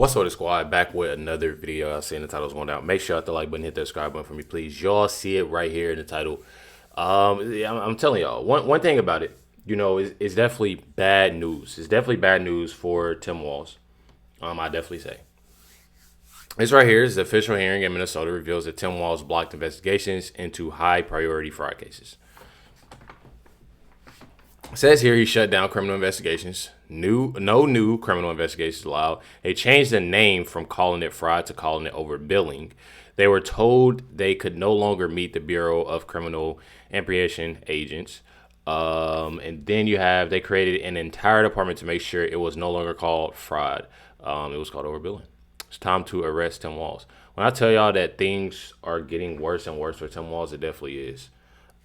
What's up, the squad? Back with another video. I see in the title's going down. Make sure you hit the like button, hit that subscribe button for me, please. Y'all see it right here in the title. Yeah, I'm telling y'all, one thing about it, is definitely bad news. It's definitely bad news for Tim Walz. I definitely say. This right here is the official hearing in Minnesota reveals that Tim Walz blocked investigations into high priority fraud cases. It says here he shut down criminal investigations. No new criminal investigations allowed. They changed the name from calling it fraud to calling it overbilling. They were told they could no longer meet the Bureau of Criminal Apprehension agents. And then they created an entire department to make sure it was no longer called fraud. It was called overbilling. It's time to arrest Tim Walz. When I tell y'all that things are getting worse and worse for Tim Walz, it definitely is.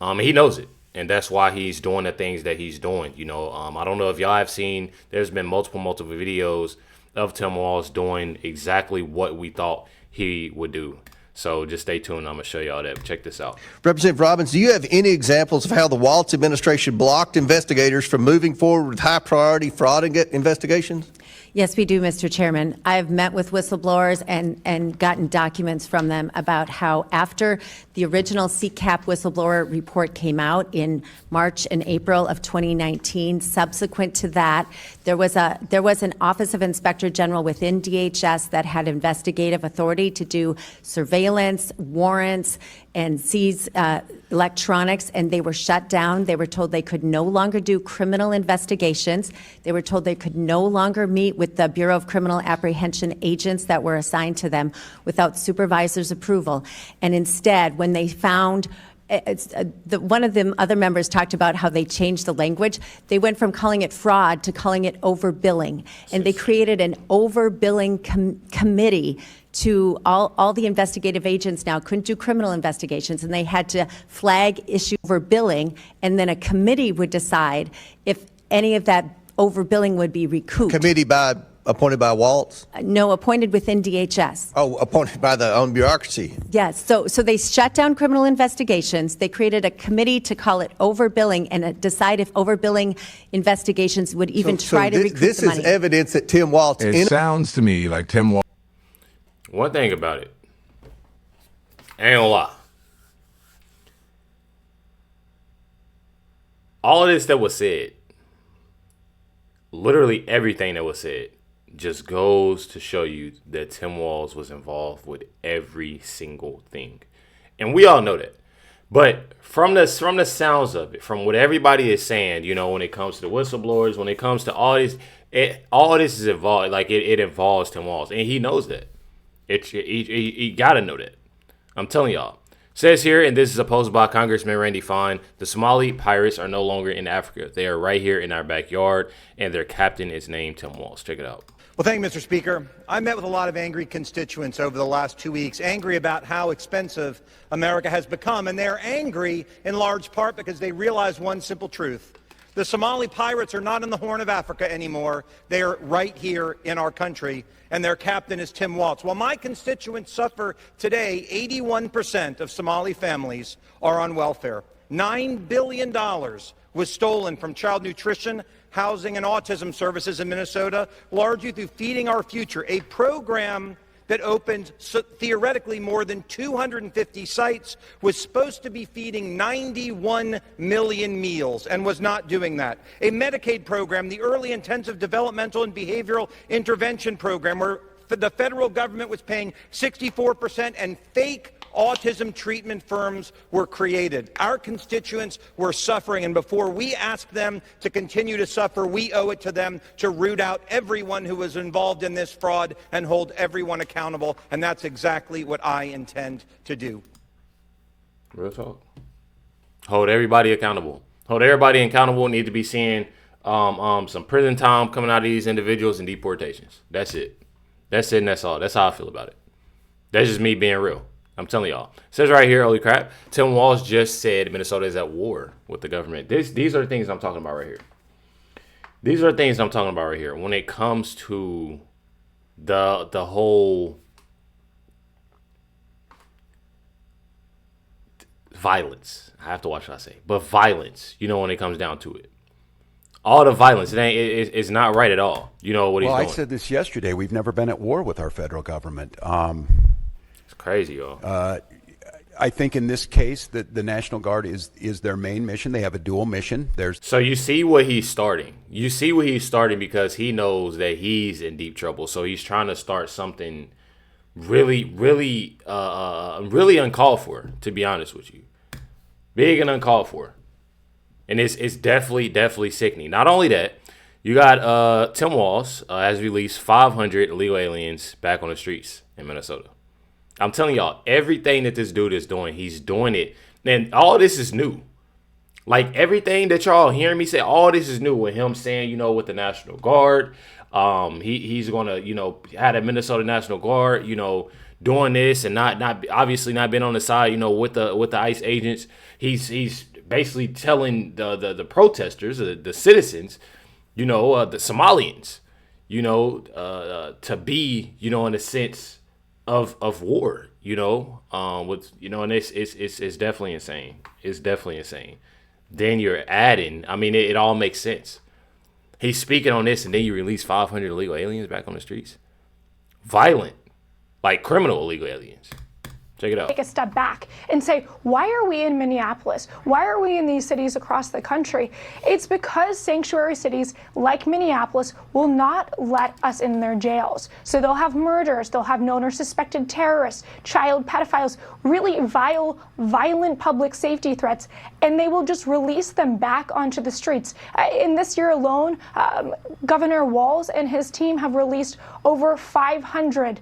He knows it. And that's why he's doing the things that he's doing. I don't know if y'all have seen, there's been multiple videos of Tim Walz doing exactly what we thought he would do. So just stay tuned. I'm going to show y'all that. Check this out. Representative Robbins, do you have any examples of how the Walz administration blocked investigators from moving forward with high priority fraud investigations? Yes, we do, Mr. Chairman. I've met with whistleblowers and gotten documents from them about how after the original CCAP whistleblower report came out in March and April of 2019, subsequent to that, there was an Office of Inspector General within DHS that had investigative authority to do surveillance, warrants, and seize electronics, and they were shut down. They were told they could no longer do criminal investigations. They were told they could no longer meet with the Bureau of Criminal Apprehension agents that were assigned to them without supervisor's approval. And instead, when they found one of the other members talked about how they changed the language. They went from calling it fraud to calling it overbilling. And they created an overbilling committee to all the investigative agents now couldn't do criminal investigations, and they had to flag issue overbilling, and then a committee would decide if any of that overbilling would be recouped. Committee appointed by Walz? No, appointed within DHS. Oh, appointed by the own bureaucracy. Yes, so they shut down criminal investigations. They created a committee to call it overbilling and decide if overbilling investigations would even try to recoup the money. This is evidence that Tim Walz... It sounds to me like Tim Walz... One thing about it, I ain't gonna lie. All of this that was said, literally everything that was said, just goes to show you that Tim Walz was involved with every single thing. And we all know that. But from the sounds of it, from what everybody is saying, when it comes to the whistleblowers, when it comes to all this is involved, it involves Tim Walz. And he knows that. He got to know that. I'm telling y'all. Says here, and this is opposed by Congressman Randy Fine, the Somali pirates are no longer in Africa. They are right here in our backyard, and their captain is named Tim Walz. Check it out. Well, thank you, Mr. Speaker. I met with a lot of angry constituents over the last 2 weeks, angry about how expensive America has become, and they're angry in large part because they realize one simple truth. The Somali pirates are not in the Horn of Africa anymore. They are right here in our country, and their captain is Tim Walz. While my constituents suffer today, 81% of Somali families are on welfare. $9 billion was stolen from child nutrition, housing, and autism services in Minnesota, largely through Feeding Our Future, a program that opened theoretically more than 250 sites, was supposed to be feeding 91 million meals and was not doing that. A Medicaid program, the Early Intensive Developmental and Behavioral Intervention Program, where the federal government was paying 64% and fake autism treatment firms were created. Our constituents were suffering, and before we ask them to continue to suffer, we owe it to them to root out everyone who was involved in this fraud and hold everyone accountable, and that's exactly what I intend to do. Real talk. Hold everybody accountable. Hold everybody accountable. Need to be seeing some prison time coming out of these individuals and deportations. That's it. That's it, and that's all. That's how I feel about it. That's just me being real. I'm telling y'all. It says right here, holy crap, Tim Walz just said Minnesota is at war with the government. These are the things I'm talking about right here. These are the things I'm talking about right here. When it comes to the whole violence. I have to watch what I say. But violence, when it comes down to it. all the violence. It's not right at all. You know what he's Well, I doing. said this yesterday. We've never been at war with our federal government. It's crazy, y'all. I think in this case that the National Guard is their main mission. They have a dual mission. So you see what he's starting. You see what he's starting because he knows that he's in deep trouble. So he's trying to start something really, really, really uncalled for, to be honest with you. Big and uncalled for. And it's definitely sickening. Not only that, you got Tim Walz has released 500 illegal aliens back on the streets in Minnesota. I'm telling y'all, everything that this dude is doing, he's doing it. And all this is new. Like everything that y'all hearing me say, all this is new with him saying, you know, with the National Guard. He's going to, you know, have the Minnesota National Guard, you know, doing this and not obviously not been on the side, you know, with the ICE agents. He's basically telling the protesters, the citizens, you know, the Somalians, you know, to be, you know, in a sense of war, you know, with, you know, and it's definitely insane. It's definitely insane. Then you're adding, I mean, it all makes sense. He's speaking on this, and then you release 500 illegal aliens back on the streets. Violent, like criminal illegal aliens. Check it out. Take a step back and say, why are we in Minneapolis? Why are we in these cities across the country? It's because sanctuary cities like Minneapolis will not let us in their jails. So they'll have murders, they'll have known or suspected terrorists, child pedophiles, really vile, violent public safety threats, and they will just release them back onto the streets. In this year alone, Governor Walz and his team have released over 500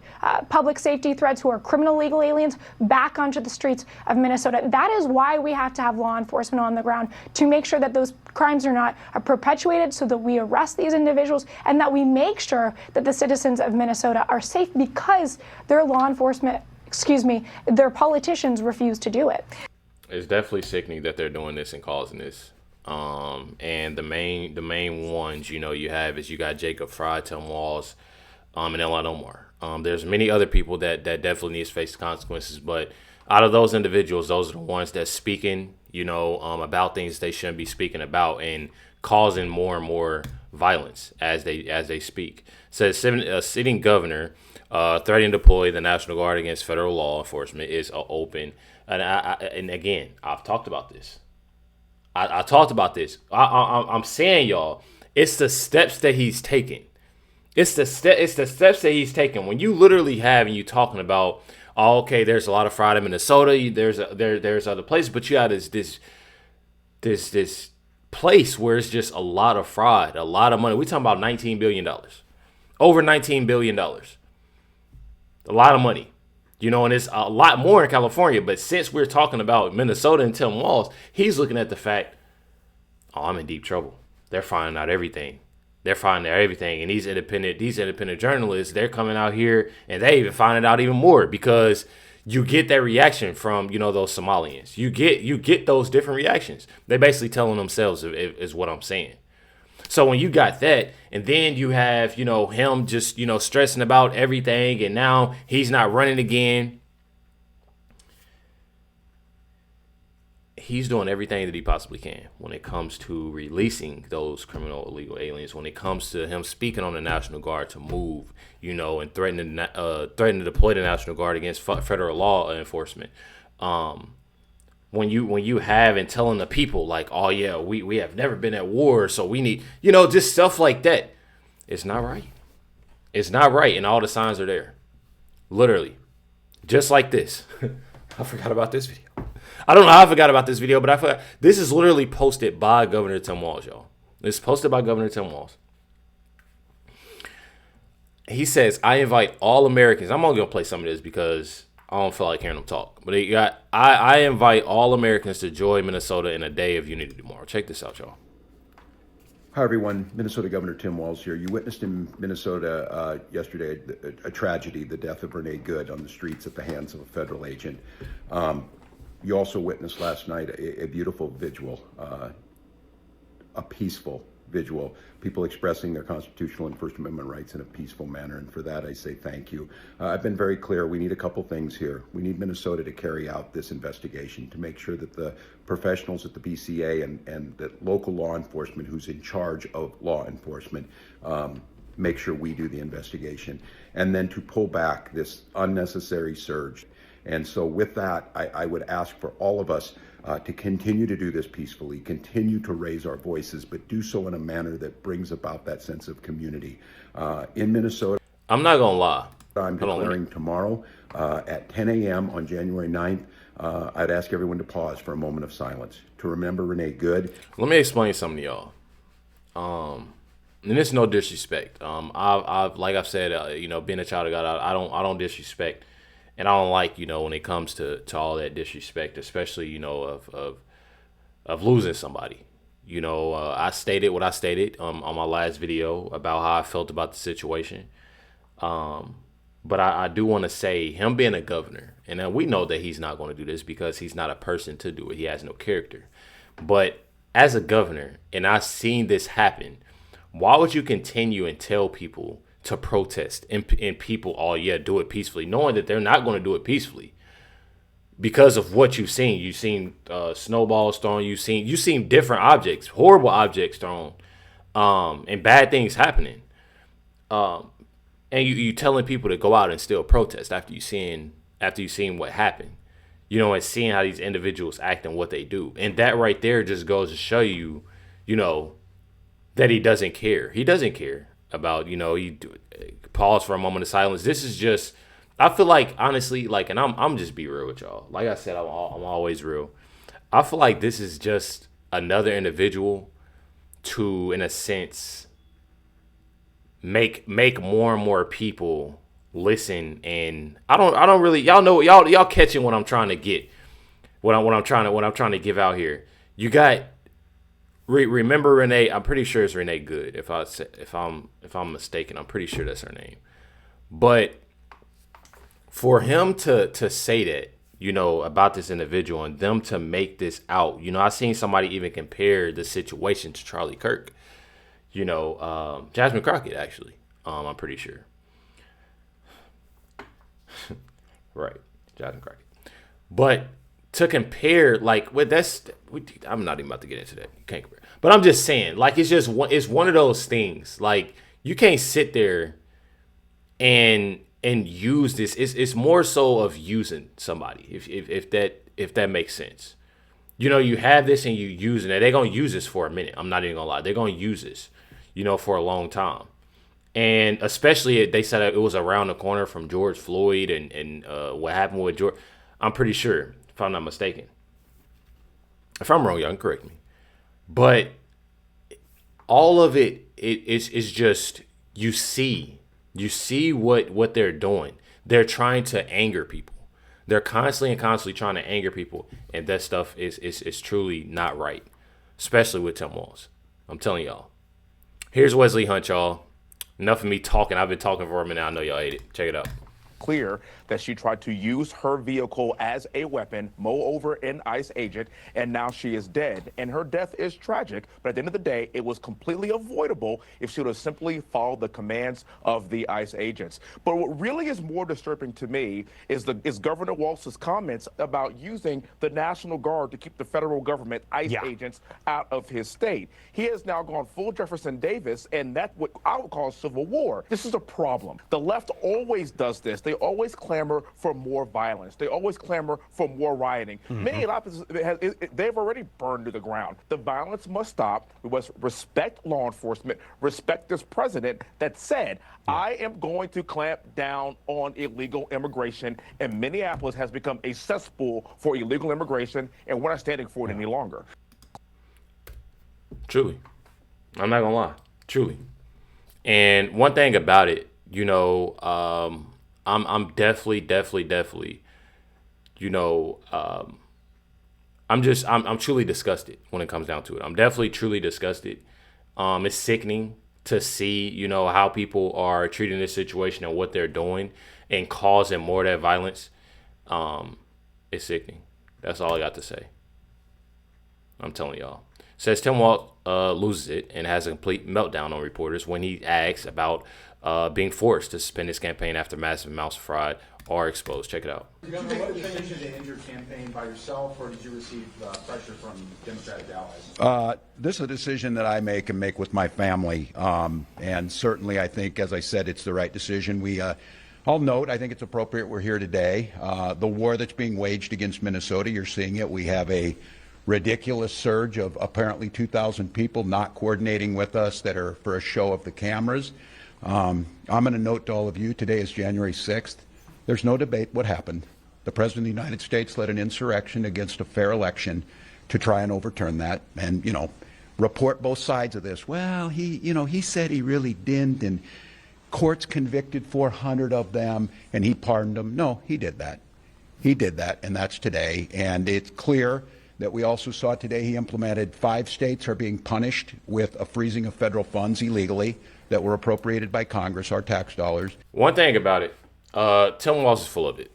public safety threats who are criminal illegal aliens back onto the streets of Minnesota. That is why we have to have law enforcement on the ground, to make sure that those crimes are not perpetuated, so that we arrest these individuals and that we make sure that the citizens of Minnesota are safe, because their law enforcement, their politicians refuse to do it. It's definitely sickening that they're doing this and causing this. And the main ones, you know, you got Jacob Fry, Tim Walz, and Ilhan Omar. There's many other people that definitely need to face the consequences, but out of those individuals, those are the ones that's speaking, you know, about things they shouldn't be speaking about and causing more and more violence as they speak. Says a sitting governor threatening to deploy the National Guard against federal law enforcement is open. And again, I've talked about this. I talked about this. I'm saying, y'all, it's the steps that he's taking. It's the steps that he's taking. When you literally have and you talking about, oh, okay, there's a lot of fraud in Minnesota. There's other places, but you got this place where it's just a lot of fraud, a lot of money. We're talking about $19 billion, over $19 billion, a lot of money. You know, and it's a lot more in California. But since we're talking about Minnesota and Tim Walz, he's looking at the fact, oh, I'm in deep trouble. They're finding out everything. They're finding out everything. And these independent journalists, they're coming out here and they even finding out even more, because you get that reaction from, you know, those Somalians. You get those different reactions. They're basically telling themselves is what I'm saying. So when you got that, and then you have, you know, him just, you know, stressing about everything, and now he's not running again. He's doing everything that he possibly can when it comes to releasing those criminal illegal aliens, when it comes to him speaking on the National Guard to move, you know, and threatening to deploy the National Guard against federal law enforcement. When you have and telling the people like, oh yeah, we have never been at war, so we need, you know, just stuff like that. It's not right. It's not right, and all the signs are there. Literally. Just like this. I forgot about this video. I don't know how I forgot about this video, but I forgot. This is literally posted by Governor Tim Walz, y'all. It's posted by Governor Tim Walz. He says, I invite all Americans. I'm only going to play some of this because I don't feel like hearing them talk. But I invite all Americans to join Minnesota in a day of unity tomorrow. Check this out, y'all. Hi, everyone. Minnesota Governor Tim Walz here. You witnessed in Minnesota yesterday a tragedy, the death of Renee Good on the streets at the hands of a federal agent. You also witnessed last night a beautiful vigil, a peaceful individual, people expressing their constitutional and First Amendment rights in a peaceful manner. And for that, I say thank you. I've been very clear. We need a couple things here. We need Minnesota to carry out this investigation to make sure that the professionals at the BCA and the local law enforcement who's in charge of law enforcement make sure we do the investigation, and then to pull back this unnecessary surge. And so with that, I would ask for all of us to continue to do this peacefully, continue to raise our voices, but do so in a manner that brings about that sense of community. In Minnesota, I'm not going to lie. I'm declaring tomorrow at 10 a.m. on January 9th, I'd ask everyone to pause for a moment of silence to remember Renee Good. Let me explain something to y'all. And it's no disrespect. I've like I've said, being a child of God, I don't disrespect, and I don't like, when it comes to all that disrespect, especially, of losing somebody. I stated what I stated on my last video about how I felt about the situation. But I do want to say, him being a governor, and we know that he's not going to do this because he's not a person to do it. He has no character. But as a governor, and I've seen this happen, why would you continue and tell people to protest and people, do it peacefully, knowing that they're not going to do it peacefully because of what you've seen? You've seen snowballs thrown. You've seen different objects, horrible objects thrown, and bad things happening. And you telling people to go out and still protest after you seen what happened, and seeing how these individuals act and what they do. And that right there just goes to show you, that he doesn't care. He doesn't care about, pause for a moment of silence. This is just, I feel like, honestly, and I'm just be real with y'all. Like I said, I'm always real. I feel like this is just another individual to, in a sense, make more and more people listen. And I don't really, y'all catching what I'm trying to get, what I'm trying to give out here. You got, remember Renee? I'm pretty sure it's Renee Good. If I'm mistaken, I'm pretty sure that's her name. But for him to say that, about this individual and them to make this out, I seen somebody even compare the situation to Charlie Kirk. Jasmine Crockett, actually. I'm pretty sure. Right, Jasmine Crockett. But to compare, I'm not even about to get into that. You can't compare. But I'm just saying, it's one of those things. You can't sit there and use this. It's more so of using somebody, if that makes sense. You have this and you using it. They're gonna use this for a minute. I'm not even gonna lie. They're gonna use this, for a long time. And especially they said it was around the corner from George Floyd and what happened with George. I'm pretty sure, if I'm not mistaken. If I'm wrong, y'all can correct me. But all of it's just, you see what they're doing. They're trying to anger people. They're constantly trying to anger people, and that stuff is truly not right, especially with Tim Walz. I'm telling y'all. Here's Wesley Hunt, y'all. Enough of me talking. I've been talking for a minute. I know y'all hate it. Check it out. Clear that she tried to use her vehicle as a weapon, mow over an ICE agent, and now she is dead. And her death is tragic, but at the end of the day, it was completely avoidable if she would have simply followed the commands of the ICE agents. But what really is more disturbing to me is Governor Walz's comments about using the National Guard to keep the federal government ICE agents out of his state. He has now gone full Jefferson Davis, and that's what I would call civil war. This is a problem. The left always does this. They always clamor for more violence. They always clamor for more rioting. Minneapolis, they've already burned to the ground. The violence must stop. We must respect law enforcement, respect this president that said, I am going to clamp down on illegal immigration, and Minneapolis has become a cesspool for illegal immigration, and we're not standing for it any longer. Truly. I'm not gonna lie. Truly. And one thing about it, I'm definitely, I'm truly disgusted when it comes down to it. I'm definitely truly disgusted. It's sickening to see, how people are treating this situation and what they're doing and causing more of that violence. It's sickening. That's all I got to say. I'm telling y'all. says Tim Walz loses it and has a complete meltdown on reporters when he asks about being forced to suspend his campaign after massive amounts of fraud are exposed. Check it out. Governor, what decision to end your campaign by yourself, or did you receive pressure from Democratic allies? This is a decision that I make and make with my family. And certainly, I think, as I said, it's the right decision. I'll note, I think it's appropriate we're here today. The war that's being waged against Minnesota, you're seeing it. We have a ridiculous surge of apparently 2,000 people not coordinating with us that are for a show of the cameras. I'm going to note to all of you, today is January 6th. There's no debate what happened. The President of the United States led an insurrection against a fair election to try and overturn that and, report both sides of this. Well, he said he really didn't, and courts convicted 400 of them, and he pardoned them. No, he did that. He did that, and that's today. And it's clear that we also saw today he implemented 5 states are being punished with a freezing of federal funds illegally that were appropriated by Congress, our tax dollars. One thing about it, Tim Walz is full of it.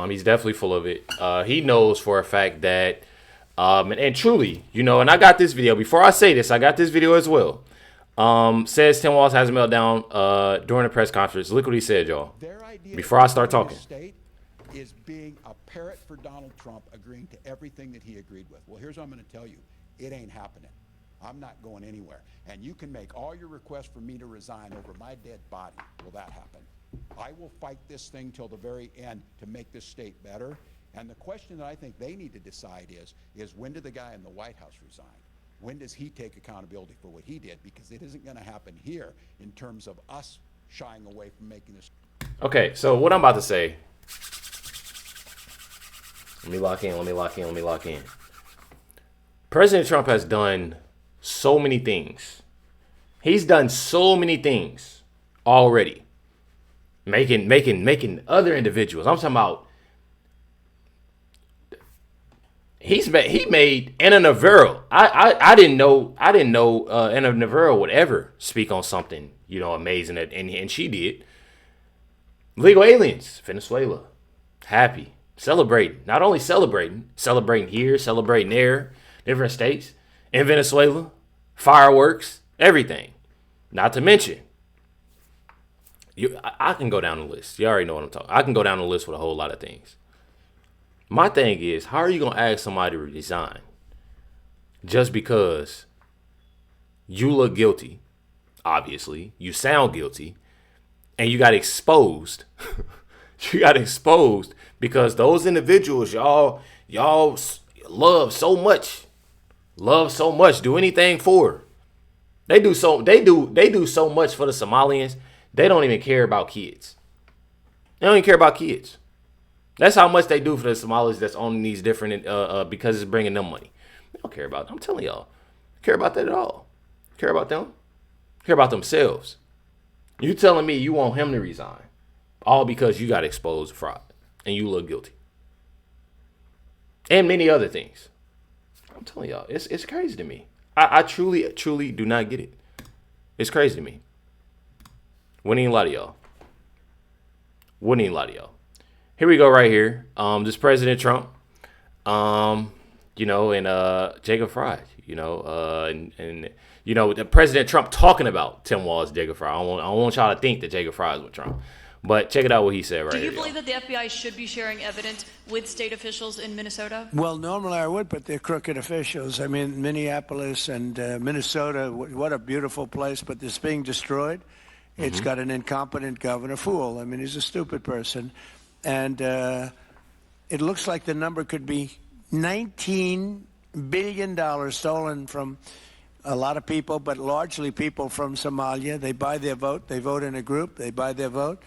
He's definitely full of it. He knows for a fact that, and truly, and I got this video. Before I say this, I got this video as well. Says Tim Walz has a meltdown during a press conference. Look what he said, y'all. Before I start talking. State is being a parrot for Donald Trump, agreeing to everything that he agreed with. Well, here's what I'm going to tell you. It ain't happening. I'm not going anywhere. And you can make all your requests for me to resign over my dead body. Will that happen? I will fight this thing till the very end to make this state better. And the question that I think they need to decide is when did the guy in the White House resign? When does he take accountability for what he did? Because it isn't going to happen here in terms of us shying away from making this. Okay, so what I'm about to say. Let me lock in. President Trump has done so many things. He's done so many things already. Making other individuals. I'm talking about. He made Anna Navarro. I didn't know Anna Navarro would ever speak on something amazing and she did. Legal aliens, Venezuela, happy, celebrating. Not only celebrating here, celebrating there, different states in Venezuela, fireworks, everything. Not to mention. I can go down the list. You already know what I'm talking. I can go down the list with a whole lot of things. My thing is, how are you going to ask somebody to resign just because you look guilty, obviously, you sound guilty, and you got exposed? You got exposed because those individuals y'all love so much, do anything for. They do so much for the Somalians. They don't even care about kids. That's how much they do for the Somalis that's on these different, because it's bringing them money. They don't care about them. I'm telling y'all. Care about that at all. Care about them. Care about themselves. You telling me you want him to resign all because you got exposed to fraud and you look guilty. And many other things. I'm telling y'all, it's crazy to me. I truly do not get it. It's crazy to me. Wouldn't even lie to y'all. Here we go right here. This President Trump, and Jacob Fry, the President Trump talking about Tim Walz, Jacob Fry. I don't want y'all to think that Jacob Fry is with Trump. But check it out what he said right here. Do you believe that the FBI should be sharing evidence with state officials in Minnesota? Well, normally I would, but they're crooked officials. I mean, Minneapolis and Minnesota, what a beautiful place, but it's being destroyed. It's got an incompetent governor, fool. I mean, he's a stupid person. And it looks like the number could be $19 billion stolen from a lot of people, but largely people from Somalia. They buy their vote. They vote in a group. They buy their vote.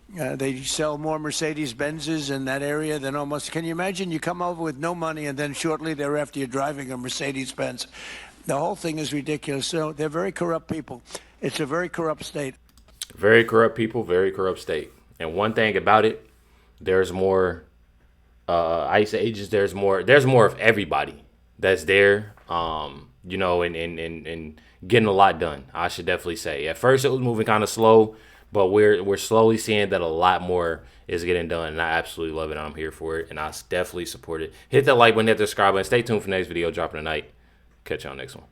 They sell more Mercedes-Benzes in that area than almost. Can you imagine? You come over with no money, and then shortly thereafter you're driving a Mercedes-Benz. The whole thing is ridiculous. So they're very corrupt people. It's a very corrupt state. Very corrupt people, very corrupt state. And one thing about it, there's more ICE agents. There's more of everybody that's there. And getting a lot done. I should definitely say. At first, it was moving kind of slow. But we're slowly seeing that a lot more is getting done, and I absolutely love it. I'm here for it, and I definitely support it. Hit that like button, hit the subscribe button. Stay tuned for the next video dropping tonight. Catch y'all next one.